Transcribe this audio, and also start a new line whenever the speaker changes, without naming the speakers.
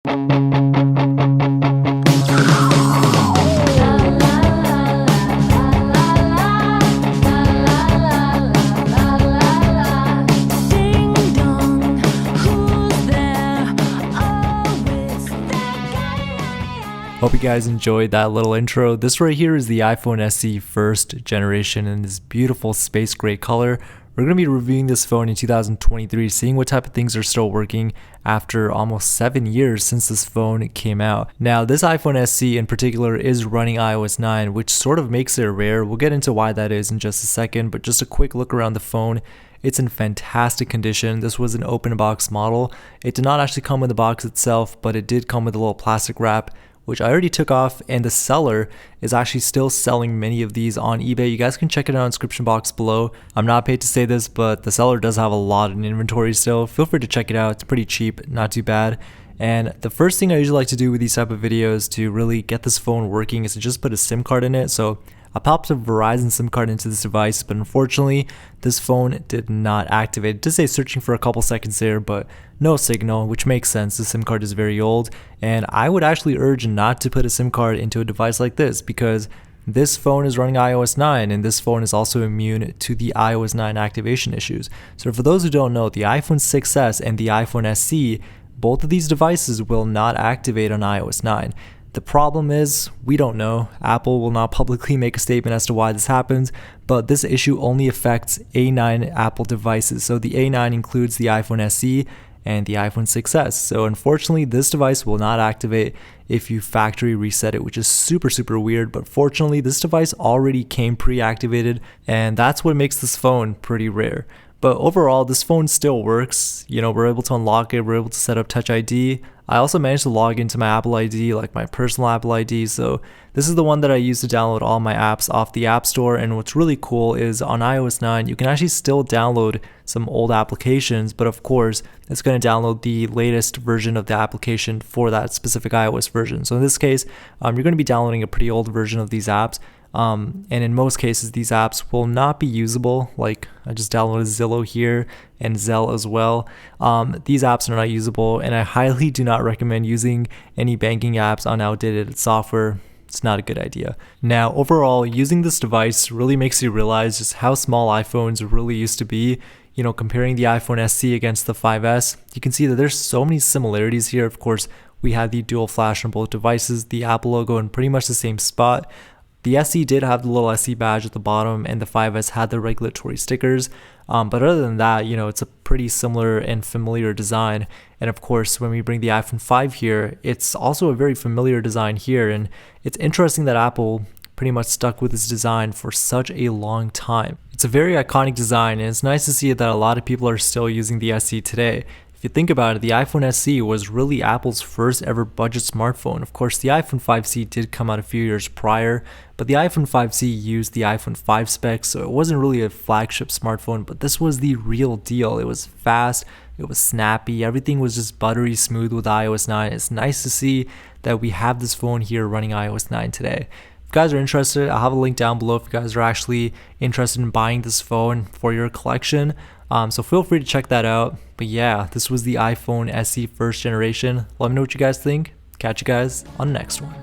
Hope you guys enjoyed that little intro. This right here is the iPhone SE first generation in this beautiful space gray color. We're going to be reviewing this phone in 2023, seeing what type of things are still working after almost 7 years since this phone came out. Now, this iPhone SE in particular is running iOS 9, which sort of makes it rare. We'll get into why that is in just a second, but just a quick look around the phone. It's in fantastic condition. This was an open box model. It did not actually come with the box itself, but it did come with a little plastic wrap, which I already took off, and the seller is actually still selling many of these on eBay. You guys can check it out in the description box below. I'm not paid to say this, but the seller does have a lot in inventory still. Feel free to check it out. It's pretty cheap, not too bad. And the first thing I usually like to do with these type of videos to really get this phone working is to just put a SIM card in it. So I popped a Verizon SIM card into this device, but unfortunately, this phone did not activate. It did say searching for a couple seconds there, but no signal, which makes sense. The SIM card is very old, and I would actually urge not to put a SIM card into a device like this because this phone is running iOS 9, and this phone is also immune to the iOS 9 activation issues. So for those who don't know, the iPhone 6s and the iPhone SE, both of these devices will not activate on iOS 9. The problem is, we don't know. Apple will not publicly make a statement as to why this happens, but this issue only affects A9 Apple devices. So the A9 includes the iPhone SE and the iPhone 6s. So unfortunately, this device will not activate if you factory reset it, which is super weird. But fortunately, this device already came pre-activated, and that's what makes this phone pretty rare. But overall, this phone still works. You know, we're able to unlock it, we're able to set up Touch ID. I also managed to log into my Apple ID, like my personal Apple ID. So this is the one that I use to download all my apps off the App Store. And what's really cool is on iOS 9, you can actually still download some old applications, but of course, it's going to download the latest version of the application for that specific iOS version. So in this case, you're going to be downloading a pretty old version of these apps. And in most cases, these apps will not be usable. Like I just downloaded Zillow here and Zelle as well. These apps are not usable, and I highly do not recommend using any banking apps on outdated software. It's not a good idea. Now, overall, using this device really makes you realize just how small iPhones really used to be. You know, comparing the iPhone SE against the 5S, you can see that there's so many similarities here. Of course, we had the dual flash on both devices, the Apple logo in pretty much the same spot. The SE did have the little SE badge at the bottom, and the 5S had the regulatory stickers. But other than that, you know, it's a pretty similar and familiar design. And of course, when we bring the iPhone 5 here, it's also a very familiar design here. And it's interesting that Apple pretty much stuck with this design for such a long time. It's a very iconic design, and it's nice to see that a lot of people are still using the SE today. If you think about it, the iPhone SE was really Apple's first ever budget smartphone. Of course, the iPhone 5C did come out a few years prior, but the iPhone 5C used the iPhone 5 specs, so it wasn't really a flagship smartphone, but this was the real deal. It was fast, it was snappy, everything was just buttery smooth with iOS 9. It's nice to see that we have this phone here running iOS 9 today. If you guys are interested, I'll have a link down below if you guys are actually interested in buying this phone for your collection. So feel free to check that out. But yeah, this was the iPhone SE first generation. Let me know what you guys think. Catch you guys on the next one.